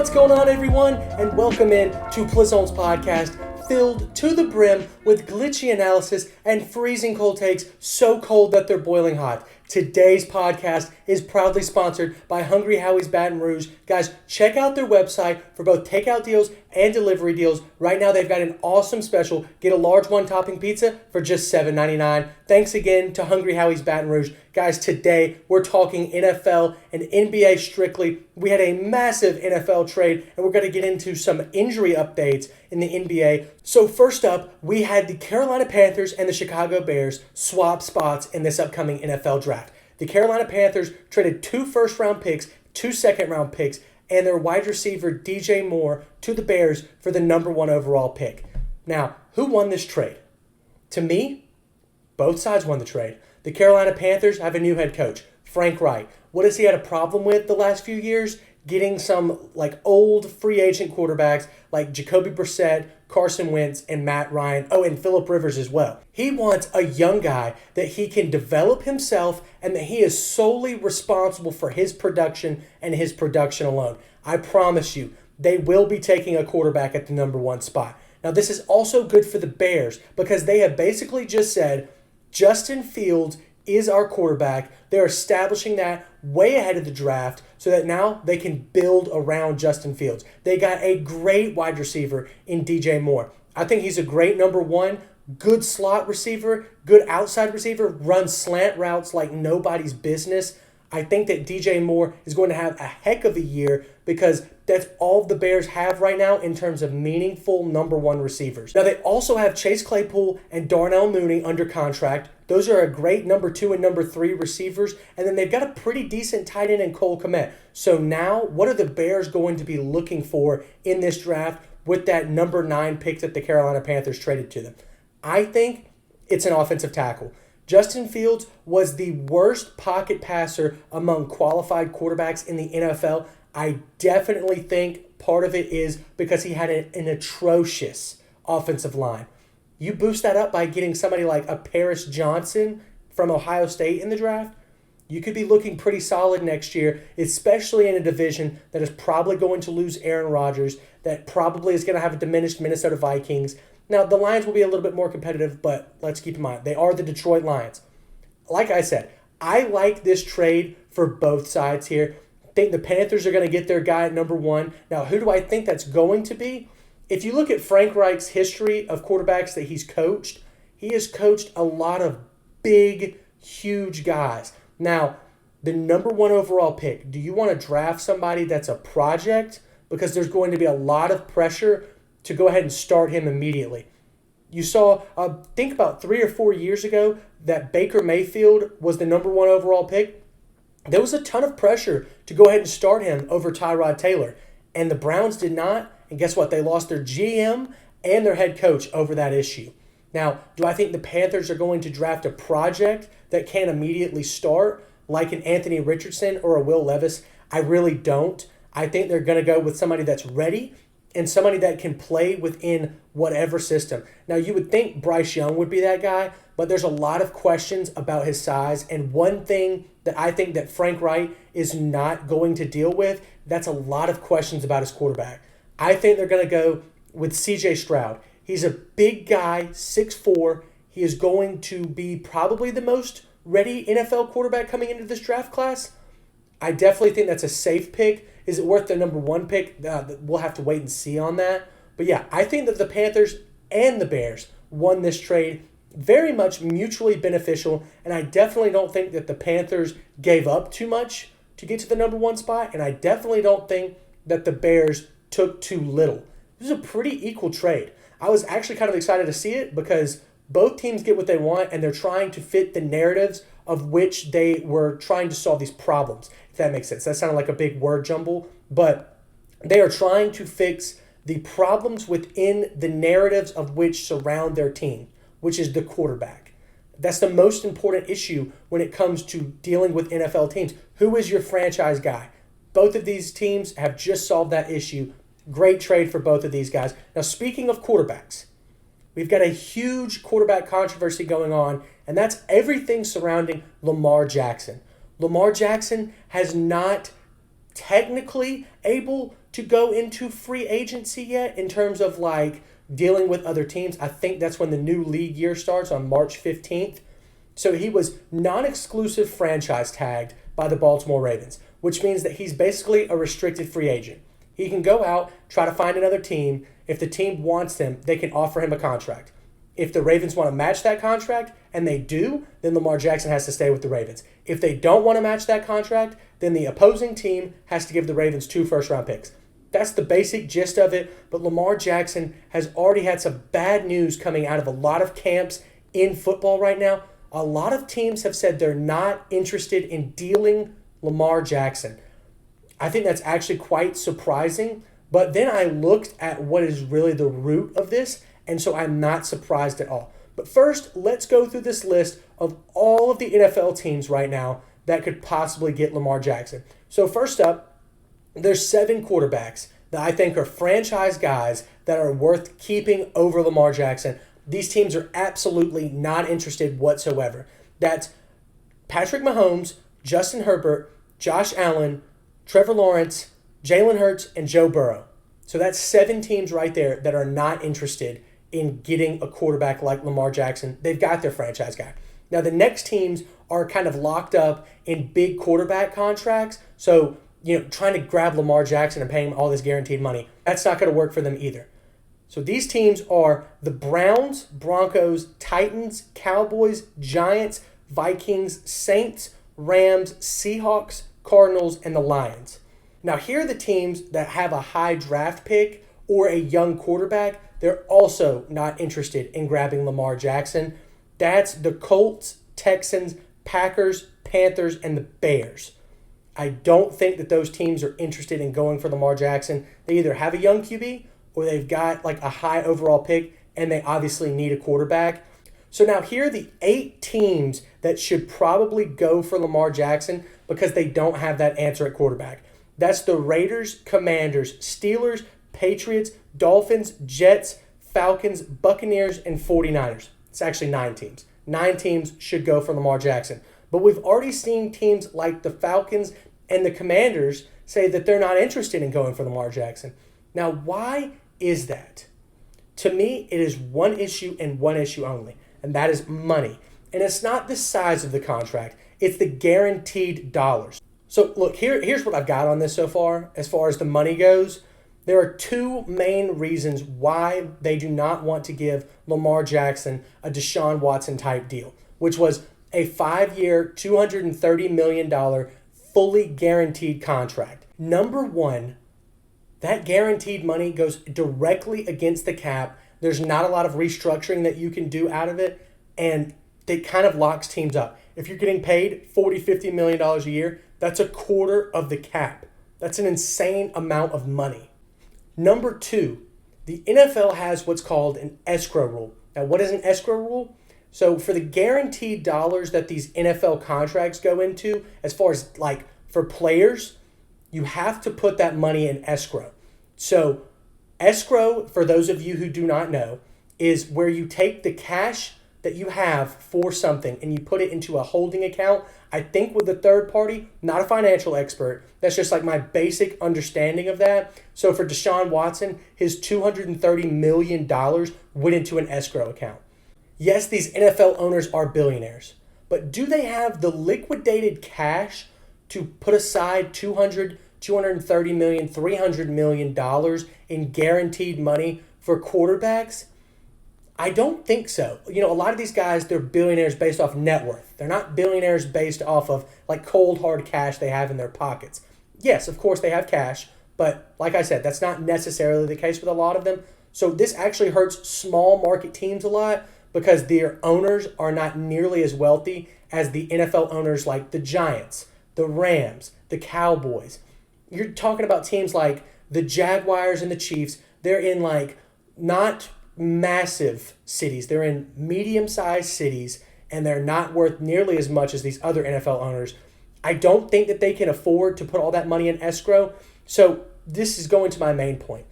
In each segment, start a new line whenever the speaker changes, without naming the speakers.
What's going on, everyone? And welcome in to Plizont's podcast, filled to the brim with glitchy analysis and freezing cold takes, so cold that they're boiling hot. Today's podcast is proudly sponsored by Hungry Howie's Baton Rouge. Guys, check out their website for both takeout deals and delivery deals. Right now, they've got an awesome special. Get a large one-topping pizza for just $7.99. Thanks again to Hungry Howie's Baton Rouge. Guys, today we're talking NFL and NBA strictly. We had a massive NFL trade, and we're going to get into some injury updates in the NBA. So first up, we had the Carolina Panthers and the Chicago Bears swap spots in this upcoming NFL draft. The Carolina Panthers traded 2 first-round picks, 2 second-round picks, and their wide receiver DJ Moore to the Bears for the number 1 overall pick. Now, who won this trade? To me, both sides won the trade. The Carolina Panthers have a new head coach, Frank Reich. What has he had a problem with the last few years? Getting some old free agent quarterbacks like Jacoby Brissett, Carson Wentz, and Matt Ryan. Oh, and Phillip Rivers as well. He wants a young guy that he can develop himself and that he is solely responsible for his production and his production alone. I promise you, they will be taking a quarterback at the number 1 spot. Now, this is also good for the Bears because they have basically just said, Justin Fields is our quarterback. They're establishing that way ahead of the draft so that now they can build around Justin Fields. They got a great wide receiver in DJ Moore. I think he's a great number 1, good slot receiver, good outside receiver, runs slant routes like nobody's business. I think that DJ Moore is going to have a heck of a year because that's all the Bears have right now in terms of meaningful number 1 receivers. Now, they also have Chase Claypool and Darnell Mooney under contract. Those are a great number 2 and number 3 receivers. And then they've got a pretty decent tight end in Cole Kmet. So now, what are the Bears going to be looking for in this draft with that number 9 pick that the Carolina Panthers traded to them? I think it's an offensive tackle. Justin Fields was the worst pocket passer among qualified quarterbacks in the NFL. I definitely think part of it is because he had an atrocious offensive line. You boost that up by getting somebody like a Paris Johnson from Ohio State in the draft, you could be looking pretty solid next year, especially in a division that is probably going to lose Aaron Rodgers, that probably is going to have a diminished Minnesota Vikings. Now, the Lions will be a little bit more competitive, but let's keep in mind, they are the Detroit Lions. Like I said, I like this trade for both sides here. I think the Panthers are going to get their guy at number 1. Now, who do I think that's going to be? If you look at Frank Reich's history of quarterbacks that he's coached, he has coached a lot of big, huge guys. Now, the number 1 overall pick, do you want to draft somebody that's a project? Because there's going to be a lot of pressure to go ahead and start him immediately. You saw, think about 3 or 4 years ago, that Baker Mayfield was the number 1 overall pick. There was a ton of pressure to go ahead and start him over Tyrod Taylor. And the Browns did not. And guess what? They lost their GM and their head coach over that issue. Now, do I think the Panthers are going to draft a project that can't immediately start, like an Anthony Richardson or a Will Levis? I really don't. I think they're going to go with somebody that's ready and somebody that can play within whatever system. Now, you would think Bryce Young would be that guy, but there's a lot of questions about his size. And one thing that I think that Frank Reich is not going to deal with, that's a lot of questions about his quarterback. I think they're going to go with CJ Stroud. He's a big guy, 6'4". He is going to be probably the most ready NFL quarterback coming into this draft class. I definitely think that's a safe pick. Is it worth the number 1 pick? We'll have to wait and see on that. But yeah, I think that the Panthers and the Bears won this trade very much mutually beneficial, and I definitely don't think that the Panthers gave up too much to get to the number 1 spot, and I definitely don't think that the Bears took too little. This is a pretty equal trade. I was actually kind of excited to see it because both teams get what they want, and they're trying to fit the narratives of which they were trying to solve these problems, if that makes sense. That sounded like a big word jumble, but they are trying to fix the problems within the narratives of which surround their team, which is the quarterback. That's the most important issue when it comes to dealing with NFL teams. Who is your franchise guy? Both of these teams have just solved that issue. Great trade for both of these guys. Now, speaking of quarterbacks, we've got a huge quarterback controversy going on, and that's everything surrounding Lamar Jackson. Lamar Jackson has not technically able to go into free agency yet in terms of like dealing with other teams. I think that's when the new league year starts on March 15th. So he was non-exclusive franchise tagged by the Baltimore Ravens, which means that he's basically a restricted free agent. He can go out, try to find another team. If the team wants him, they can offer him a contract. If the Ravens want to match that contract, and they do, then Lamar Jackson has to stay with the Ravens. If they don't want to match that contract, then the opposing team has to give the Ravens 2 first-round picks. That's the basic gist of it, but Lamar Jackson has already had some bad news coming out of a lot of camps in football right now. A lot of teams have said they're not interested in dealing Lamar Jackson. I think that's actually quite surprising, but then I looked at what is really the root of this, and so I'm not surprised at all. But first, let's go through this list of all of the NFL teams right now that could possibly get Lamar Jackson. So first up, there's 7 quarterbacks that I think are franchise guys that are worth keeping over Lamar Jackson. These teams are absolutely not interested whatsoever. That's Patrick Mahomes, Justin Herbert, Josh Allen, Trevor Lawrence, Jalen Hurts, and Joe Burrow. So that's 7 teams right there that are not interested in getting a quarterback like Lamar Jackson. They've got their franchise guy. Now, the next teams are kind of locked up in big quarterback contracts. So, trying to grab Lamar Jackson and pay him all this guaranteed money, that's not going to work for them either. So these teams are the Browns, Broncos, Titans, Cowboys, Giants, Vikings, Saints, Rams, Seahawks, Cardinals, and the Lions. Now, here are the teams that have a high draft pick or a young quarterback. They're also not interested in grabbing Lamar Jackson. That's the Colts, Texans, Packers, Panthers, and the Bears. I don't think that those teams are interested in going for Lamar Jackson. They either have a young QB or they've got like a high overall pick and they obviously need a quarterback. So now here are the 8 teams that should probably go for Lamar Jackson because they don't have that answer at quarterback. That's the Raiders, Commanders, Steelers, Patriots, Dolphins, Jets, Falcons, Buccaneers, and 49ers. It's actually 9 teams. 9 teams should go for Lamar Jackson. But we've already seen teams like the Falcons and the Commanders say that they're not interested in going for Lamar Jackson. Now, why is that? To me, it is one issue and one issue only, and that is money. And it's not the size of the contract. It's the guaranteed dollars. So look, here's what I've got on this so far as the money goes. There are 2 main reasons why they do not want to give Lamar Jackson a Deshaun Watson type deal, which was a 5-year, $230 million fully guaranteed contract. Number 1, that guaranteed money goes directly against the cap. There's not a lot of restructuring that you can do out of it, and it kind of locks teams up. If you're getting paid $40, $50 million a year, that's a quarter of the cap. That's an insane amount of money. Number 2, the NFL has what's called an escrow rule. Now, what is an escrow rule? So for the guaranteed dollars that these NFL contracts go into, as far as like for players, you have to put that money in escrow. So escrow, for those of you who do not know, is where you take the cash that you have for something and you put it into a holding account, I think with a third party, not a financial expert. That's just like my basic understanding of that. So for Deshaun Watson, his $230 million went into an escrow account. Yes, these NFL owners are billionaires, but do they have the liquidated cash to put aside $230 million, $300 million in guaranteed money for quarterbacks? I don't think so. A lot of these guys, they're billionaires based off net worth. They're not billionaires based off of like cold hard cash they have in their pockets. Yes, of course they have cash, but like I said, that's not necessarily the case with a lot of them. So this actually hurts small market teams a lot because their owners are not nearly as wealthy as the NFL owners like the Giants, the Rams, the Cowboys. You're talking about teams like the Jaguars and the Chiefs. They're in like not massive cities. They're in medium-sized cities, and they're not worth nearly as much as these other NFL owners. I don't think that they can afford to put all that money in escrow. So this is going to my main point.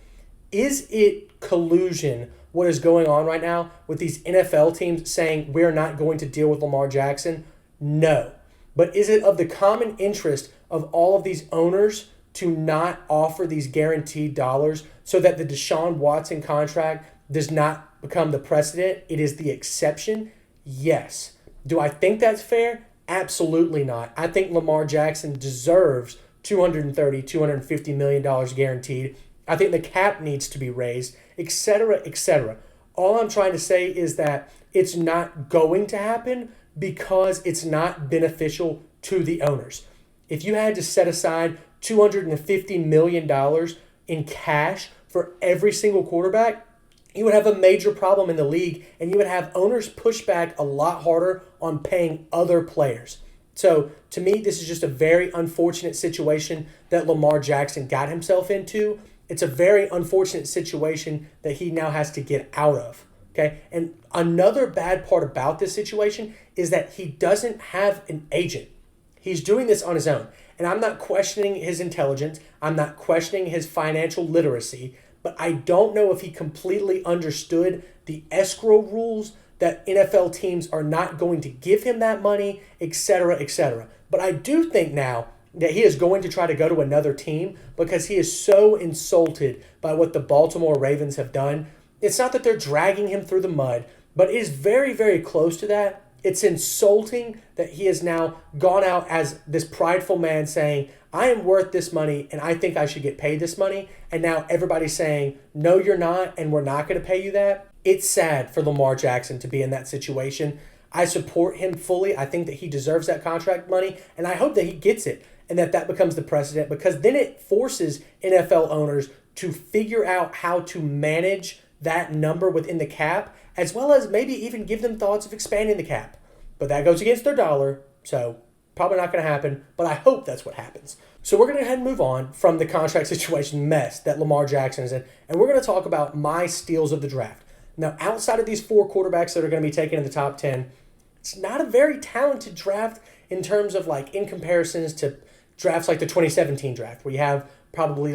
Is it collusion, what is going on right now with these NFL teams saying we're not going to deal with Lamar Jackson? No. But is it of the common interest of all of these owners to not offer these guaranteed dollars so that the Deshaun Watson contract does not become the precedent. It is the exception. Yes. Do I think that's fair? Absolutely not. I think Lamar Jackson deserves $250 million guaranteed. I think the cap needs to be raised, etc., etc. All I'm trying to say is that it's not going to happen because it's not beneficial to the owners. If you had to set aside $250 million in cash for every single quarterback, you would have a major problem in the league, and you would have owners push back a lot harder on paying other players. So to me, this is just a very unfortunate situation that Lamar Jackson got himself into. It's a very unfortunate situation that he now has to get out of. Okay. And another bad part about this situation is that he doesn't have an agent. He's doing this on his own. And I'm not questioning his intelligence. I'm not questioning his financial literacy. But I don't know if he completely understood the escrow rules that NFL teams are not going to give him that money, etc., etc. But I do think now that he is going to try to go to another team because he is so insulted by what the Baltimore Ravens have done. It's not that they're dragging him through the mud, but it is very, very close to that. It's insulting that he has now gone out as this prideful man saying, I am worth this money and I think I should get paid this money. And now everybody's saying, no, you're not, and we're not going to pay you that. It's sad for Lamar Jackson to be in that situation. I support him fully. I think that he deserves that contract money, and I hope that he gets it and that becomes the precedent, because then it forces NFL owners to figure out how to manage that number within the cap, as well as maybe even give them thoughts of expanding the cap. But that goes against their dollar, so probably not going to happen, but I hope that's what happens. So we're going to go ahead and move on from the contract situation mess that Lamar Jackson is in, and we're going to talk about my steals of the draft. Now, outside of these 4 quarterbacks that are going to be taken in the top 10, it's not a very talented draft in terms of in comparisons to drafts like the 2017 draft, where you have probably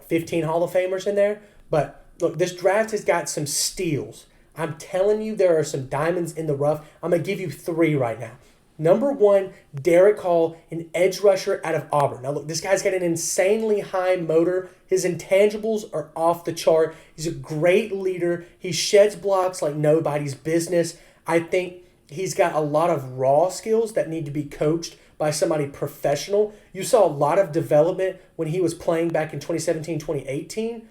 15 Hall of Famers in there. But look, this draft has got some steals. I'm telling you, there are some diamonds in the rough. I'm going to give you 3 right now. Number 1, Derek Hall, an edge rusher out of Auburn. Now, look, this guy's got an insanely high motor. His intangibles are off the chart. He's a great leader. He sheds blocks like nobody's business. I think he's got a lot of raw skills that need to be coached by somebody professional. You saw a lot of development when he was playing back in 2017, 2018.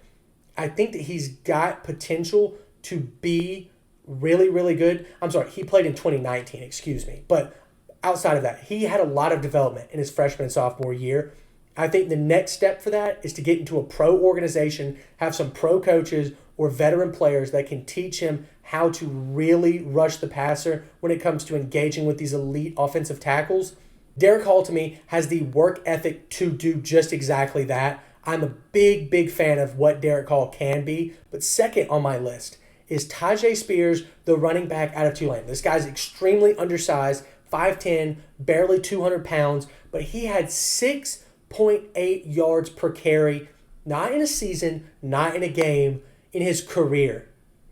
I think that he's got potential to be really, really good. I'm sorry, he played in 2019, excuse me. But outside of that, he had a lot of development in his freshman and sophomore year. I think the next step for that is to get into a pro organization, have some pro coaches or veteran players that can teach him how to really rush the passer when it comes to engaging with these elite offensive tackles. Derek Hall, to me, has the work ethic to do just exactly that. I'm a big, big fan of what Derek Hall can be. But second on my list is Tyjae Spears, the running back out of Tulane. This guy's extremely undersized, 5'10", barely 200 pounds, but he had 6.8 yards per carry, not in a season, not in a game, in his career.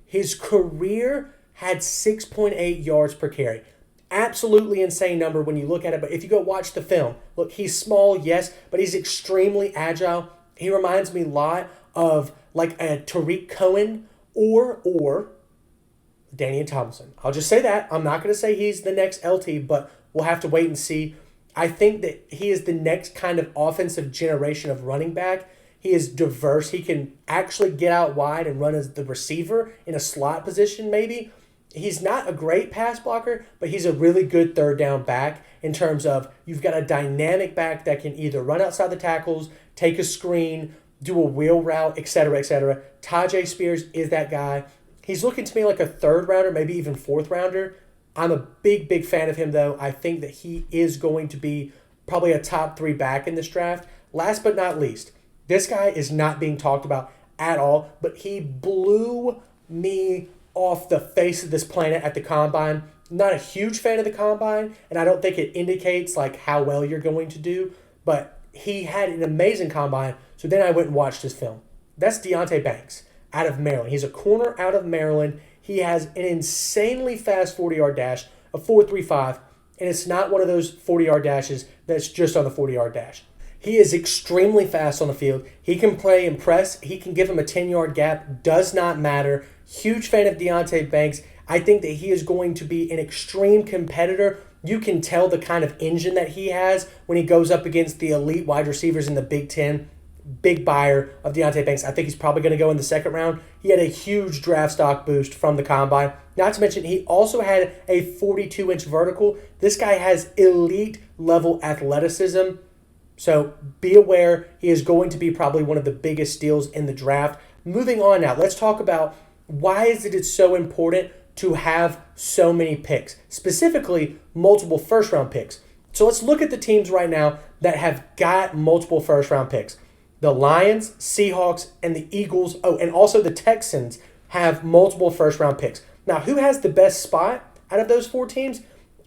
His career had 6.8 yards per carry. Absolutely insane number when you look at it, but if you go watch the film, look, he's small, yes, but he's extremely agile. He reminds me a lot of a Tariq Cohen or Daniel Thompson. I'll just say that. I'm not going to say he's the next LT, but we'll have to wait and see. I think that he is the next kind of offensive generation of running back. He is diverse. He can actually get out wide and run as the receiver in a slot position maybe. He's not a great pass blocker, but he's a really good third down back in terms of you've got a dynamic back that can either run outside the tackles, take a screen, do a wheel route, etc., etc. Tyjae Spears is that guy. He's looking to me like a 3rd rounder, maybe even 4th rounder. I'm a big, big fan of him, though. I think that he is going to be probably a top 3 back in this draft. Last but not least, this guy is not being talked about at all, but he blew me off the face of this planet at the Combine. Not a huge fan of the Combine, and I don't think it indicates how well you're going to do, but he had an amazing Combine, so then I went and watched his film. That's Deonte Banks out of Maryland. He's a corner out of Maryland. He has an insanely fast 40-yard dash, a 4.35, and it's not one of those 40-yard dashes that's just on the 40-yard dash. He is extremely fast on the field. He can play and press. He can give him a 10-yard gap. Does not matter. Huge fan of Deonte Banks. I think that he is going to be an extreme competitor. You can tell the kind of engine that he has when he goes up against the elite wide receivers in the Big Ten. Big buyer of Deonte Banks. I think he's probably going to go in the second round. He had a huge draft stock boost from the combine. Not to mention, he also had a 42-inch vertical. This guy has elite level athleticism. So be aware, he is going to be probably one of the biggest steals in the draft. Moving on now, let's talk about why is it so important to have so many picks, specifically multiple first-round picks. So let's look at the teams right now that have got multiple first-round picks. The Lions, Seahawks, and the Eagles, and also the Texans have multiple first-round picks. Now, who has the best spot out of those four teams?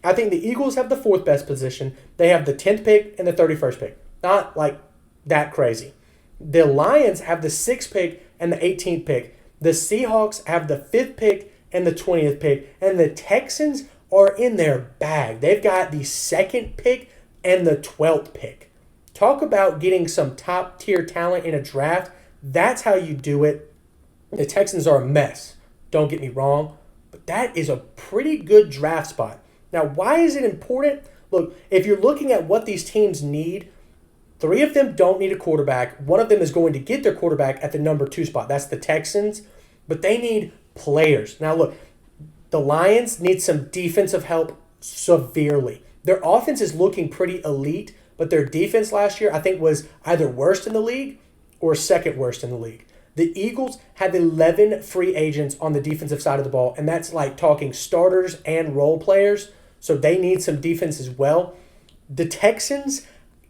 I think the Eagles have the fourth best position. They have the 10th pick and the 31st pick. Not like that crazy. The Lions have the 6th pick and the 18th pick. The Seahawks have the 5th pick and the 20th pick. And the Texans are in their bag. They've got the 2nd pick and the 12th pick. Talk about getting some top-tier talent in a draft. That's how you do it. The Texans are a mess. Don't get me wrong. But that is a pretty good draft spot. Now, why is it important? Look, if you're looking at what these teams need, 3 of them don't need a quarterback. 1 of them is going to get their quarterback at the number 2 spot. That's the Texans. But they need players. Now, look, the Lions need some defensive help severely. Their offense is looking pretty elite, but their defense last year, I think, was either worst in the league or second worst in the league. The Eagles have 11 free agents on the defensive side of the ball, and that's like talking starters and role players, so they need some defense as well. The Texans,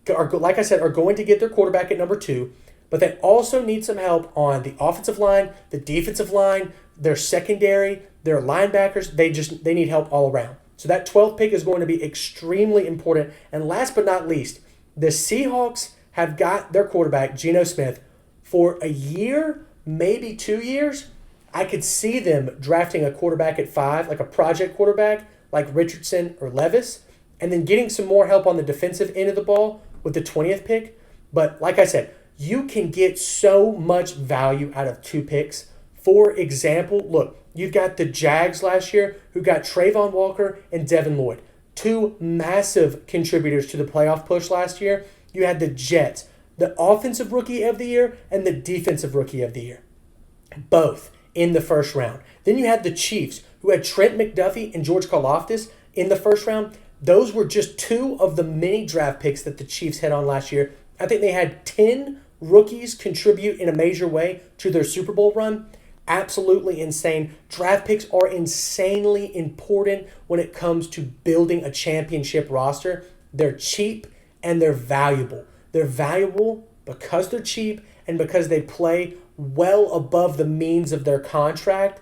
like I said, are going to get their quarterback at number 2, but they also need some help on the offensive line, the defensive line, their secondary, their linebackers. They need help all around. So that 12th pick is going to be extremely important. And last but not least, the Seahawks have got their quarterback, Geno Smith, for a year, maybe 2 years. I could see them drafting a quarterback at 5, like a project quarterback, like Richardson or Levis, and then getting some more help on the defensive end of the ball with the 20th pick. But like I said, you can get so much value out of 2 picks. For example, look, you've got the Jags last year who got Trayvon Walker and Devin Lloyd, 2 massive contributors to the playoff push last year. You had the Jets, the offensive rookie of the year and the defensive rookie of the year, both in the first round. Then you had the Chiefs who had Trent McDuffie and George Karlaftis in the first round. Those were just 2 of the many draft picks that the Chiefs had on last year. I think they had 10 rookies contribute in a major way to their Super Bowl run. Absolutely insane. Draft picks are insanely important when it comes to building a championship roster. They're cheap and they're valuable. They're valuable because they're cheap and because they play well above the means of their contract.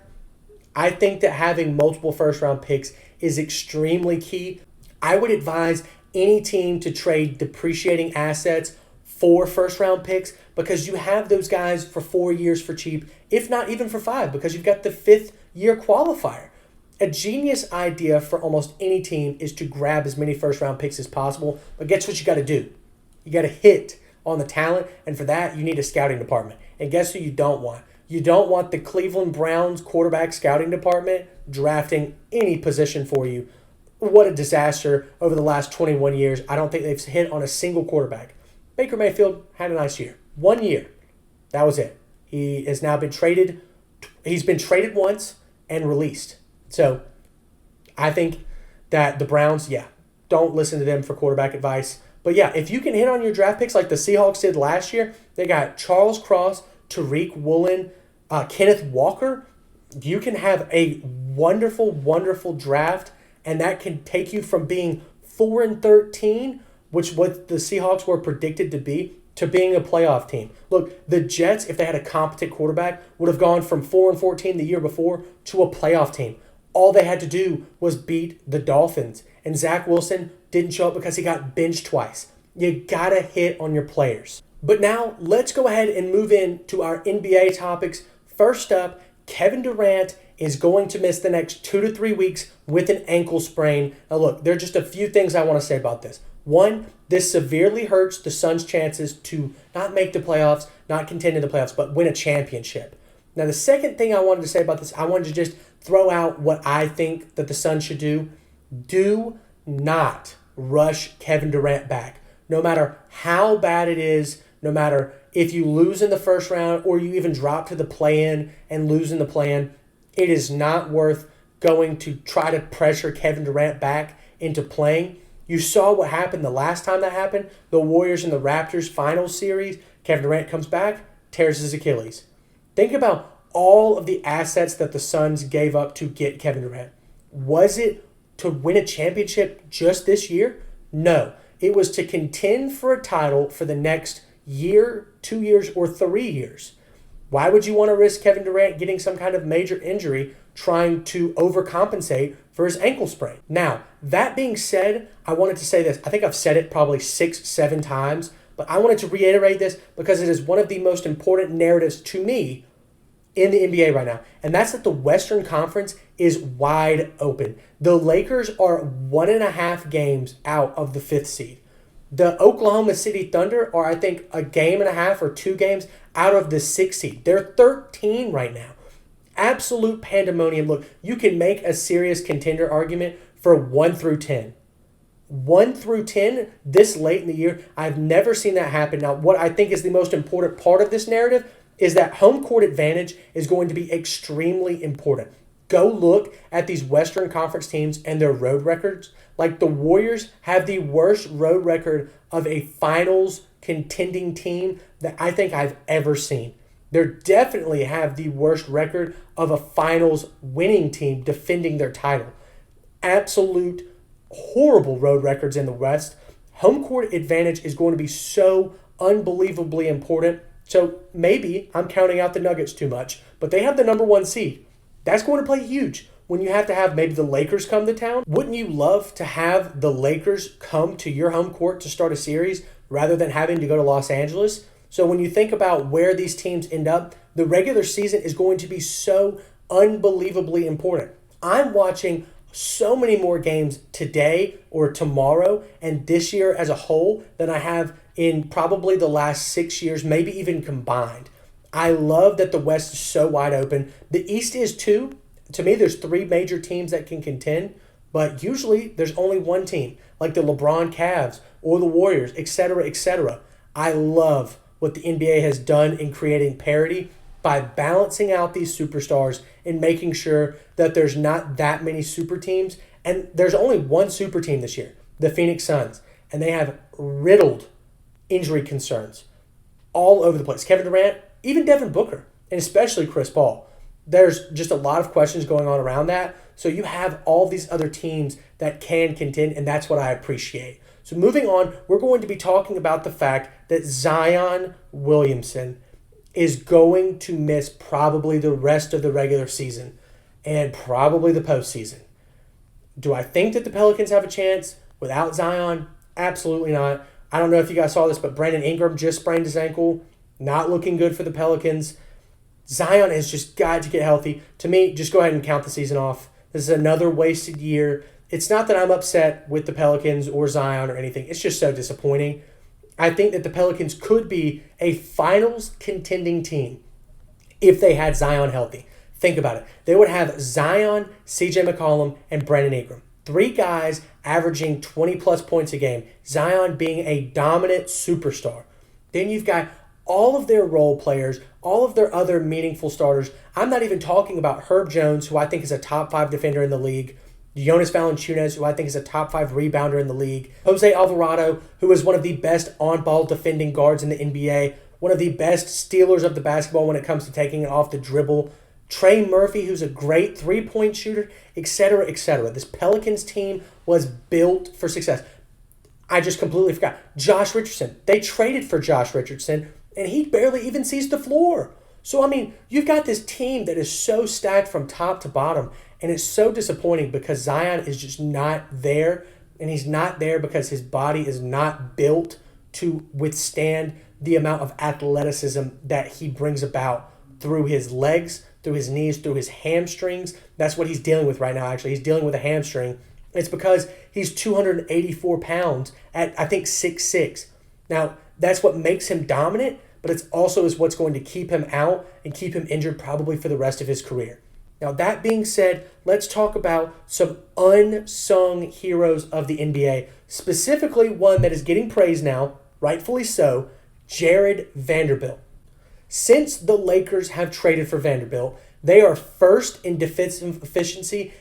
I think that having multiple first-round picks is extremely key. I would advise any team to trade depreciating assets for first-round picks because you have those guys for 4 years for cheap, if not even for 5, because you've got the 5th-year qualifier. A genius idea for almost any team is to grab as many first-round picks as possible, but guess what you got to do? You got to hit on the talent, and for that, you need a scouting department. And guess who you don't want? You don't want the Cleveland Browns quarterback scouting department drafting any position for you. What a disaster over the last 21 years. I don't think they've hit on a single quarterback. Baker Mayfield had a nice year. 1 year. That was it. He has now been traded. He's been traded once and released. So I think that the Browns, don't listen to them for quarterback advice. But if you can hit on your draft picks like the Seahawks did last year, they got Charles Cross, Tariq Woolen, Kenneth Walker. You can have a wonderful, wonderful draft, and that can take you from being 4-13, which what the Seahawks were predicted to be, to being a playoff team. Look, the Jets, if they had a competent quarterback, would have gone from 4-14 the year before to a playoff team. All they had to do was beat the Dolphins. And Zach Wilson didn't show up because he got benched twice. You gotta hit on your players. But now, let's go ahead and move in to our NBA topics. First up, Kevin Durant is going to miss the next 2 to 3 weeks with an ankle sprain. Now look, there are just a few things I want to say about this. One, this severely hurts the Suns' chances to not make the playoffs, not contend in the playoffs, but win a championship. Now, the second thing I wanted to say about this, I wanted to just throw out what I think that the Suns should do. Do not rush Kevin Durant back. No matter how bad it is, no matter if you lose in the first round or you even drop to the play-in and lose in the play-in, it is not worth going to try to pressure Kevin Durant back into playing. You saw what happened the last time that happened, the Warriors and the Raptors finals series. Kevin Durant comes back, tears his Achilles. Think about all of the assets that the Suns gave up to get Kevin Durant. Was it to win a championship just this year? No. It was to contend for a title for the next year, 2 years, or 3 years. Why would you want to risk Kevin Durant getting some kind of major injury trying to overcompensate for his ankle sprain? Now, that being said, I wanted to say this. I think I've said it probably 6, 7 times, but I wanted to reiterate this because it is one of the most important narratives to me in the NBA right now, and that's that the Western Conference is wide open. The Lakers are 1.5 games out of the 5th seed. The Oklahoma City Thunder are, I think, a game and a half or 2 games out of the 6th seed. They're 13 right now. Absolute pandemonium. Look, you can make a serious contender argument for 1 through 10. 1 through 10 this late in the year, I've never seen that happen. Now, what I think is the most important part of this narrative is that home court advantage is going to be extremely important. Go look at these Western Conference teams and their road records. Like the Warriors have the worst road record of a finals contending team that I think I've ever seen. They definitely have the worst record of a finals winning team defending their title. Absolute horrible road records in the West. Home court advantage is going to be so unbelievably important. So maybe I'm counting out the Nuggets too much, but they have the number 1 seed. That's going to play huge when you have to have maybe the Lakers come to town. Wouldn't you love to have the Lakers come to your home court to start a series rather than having to go to Los Angeles? So when you think about where these teams end up, the regular season is going to be so unbelievably important. I'm watching so many more games today or tomorrow and this year as a whole than I have in probably the last 6 years, maybe even combined. I love that the West is so wide open. The East is too. To me, there's 3 major teams that can contend, but usually there's only one team, like the LeBron Cavs or the Warriors, etc., etc. I love what the NBA has done in creating parity by balancing out these superstars and making sure that there's not that many super teams. And there's only one super team this year, the Phoenix Suns, and they have riddled injury concerns all over the place. Kevin Durant, even Devin Booker, and especially Chris Paul. There's just a lot of questions going on around that. So you have all these other teams that can contend, and that's what I appreciate. So moving on, we're going to be talking about the fact that Zion Williamson is going to miss probably the rest of the regular season and probably the postseason. Do I think that the Pelicans have a chance without Zion? Absolutely not. I don't know if you guys saw this, but Brandon Ingram just sprained his ankle. Not looking good for the Pelicans. Zion has just got to get healthy. To me, just go ahead and count the season off. This is another wasted year. It's not that I'm upset with the Pelicans or Zion or anything. It's just so disappointing. I think that the Pelicans could be a finals contending team if they had Zion healthy. Think about it. They would have Zion, CJ McCollum, and Brandon Ingram. 3 guys averaging 20-plus points a game. Zion being a dominant superstar. Then you've got all of their role players, all of their other meaningful starters. I'm not even talking about Herb Jones, who I think is a top 5 defender in the league. Jonas Valanciunas, who I think is a top 5 rebounder in the league. Jose Alvarado, who is one of the best on-ball defending guards in the NBA. One of the best stealers of the basketball when it comes to taking it off the dribble. Trey Murphy, who's a great three-point shooter, etc., etc. This Pelicans team was built for success. I just completely forgot. Josh Richardson. They traded for Josh Richardson, and he barely even sees the floor. So, I mean, you've got this team that is so stacked from top to bottom, and it's so disappointing because Zion is just not there, and he's not there because his body is not built to withstand the amount of athleticism that he brings about through his legs, through his knees, through his hamstrings. That's what he's dealing with right now, actually. He's dealing with a hamstring, It's because he's 284 pounds at, I think, 6'6". Now, that's what makes him dominant, but it's also is what's going to keep him out and keep him injured probably for the rest of his career. Now, that being said, let's talk about some unsung heroes of the NBA, specifically one that is getting praised now, rightfully so, Jared Vanderbilt. Since the Lakers have traded for Vanderbilt, they are first in defensive efficiency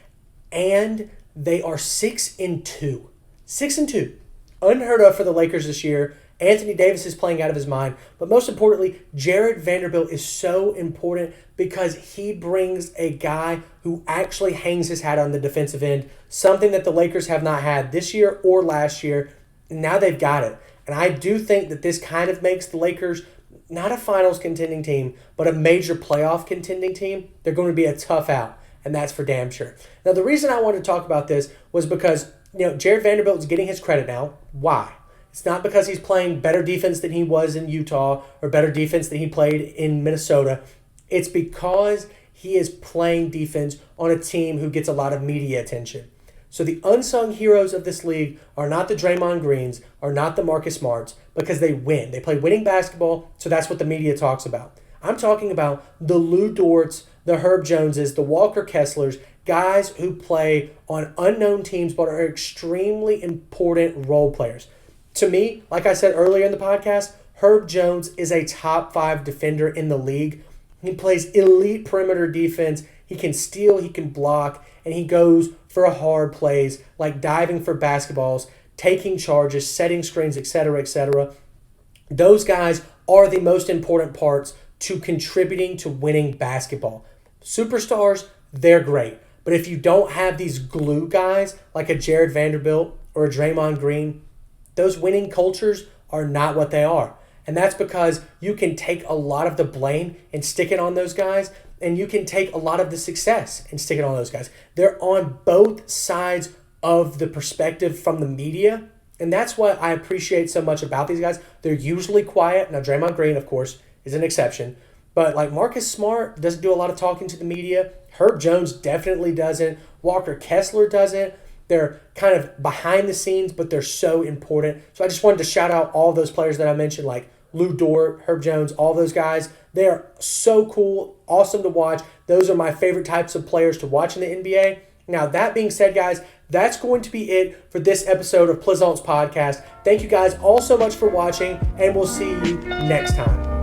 and they are 6-2. 6-2. Unheard of for the Lakers this year. Anthony Davis is playing out of his mind. But most importantly, Jared Vanderbilt is so important because he brings a guy who actually hangs his hat on the defensive end, something that the Lakers have not had this year or last year. And now they've got it. And I do think that this kind of makes the Lakers not a finals contending team, but a major playoff contending team. They're going to be a tough out, and that's for damn sure. Now, the reason I wanted to talk about this was because, Jared Vanderbilt is getting his credit now. Why? It's not because he's playing better defense than he was in Utah or better defense than he played in Minnesota. It's because he is playing defense on a team who gets a lot of media attention. So the unsung heroes of this league are not the Draymond Greens, are not the Marcus Smarts, because they win. They play winning basketball, so that's what the media talks about. I'm talking about the Lou Dorts, the Herb Joneses, the Walker Kesslers, guys who play on unknown teams but are extremely important role players. To me, like I said earlier in the podcast, Herb Jones is a top 5 defender in the league. He plays elite perimeter defense. He can steal, he can block, and he goes for hard plays like diving for basketballs, taking charges, setting screens, etc., etc. Those guys are the most important parts to contributing to winning basketball. Superstars, they're great. But if you don't have these glue guys like a Jared Vanderbilt or a Draymond Green, those winning cultures are not what they are. And that's because you can take a lot of the blame and stick it on those guys, and you can take a lot of the success and stick it on those guys. They're on both sides of the perspective from the media, and that's what I appreciate so much about these guys. They're usually quiet. Now, Draymond Green, of course, is an exception, but like Marcus Smart doesn't do a lot of talking to the media. Herb Jones definitely doesn't. Walker Kessler doesn't. They're kind of behind the scenes, but they're so important. So I just wanted to shout out all those players that I mentioned, like Lou Dort, Herb Jones, all those guys. They are so cool, awesome to watch. Those are my favorite types of players to watch in the NBA. Now, that being said, guys, that's going to be it for this episode of Plizont's podcast. Thank you guys all so much for watching, and we'll see you next time.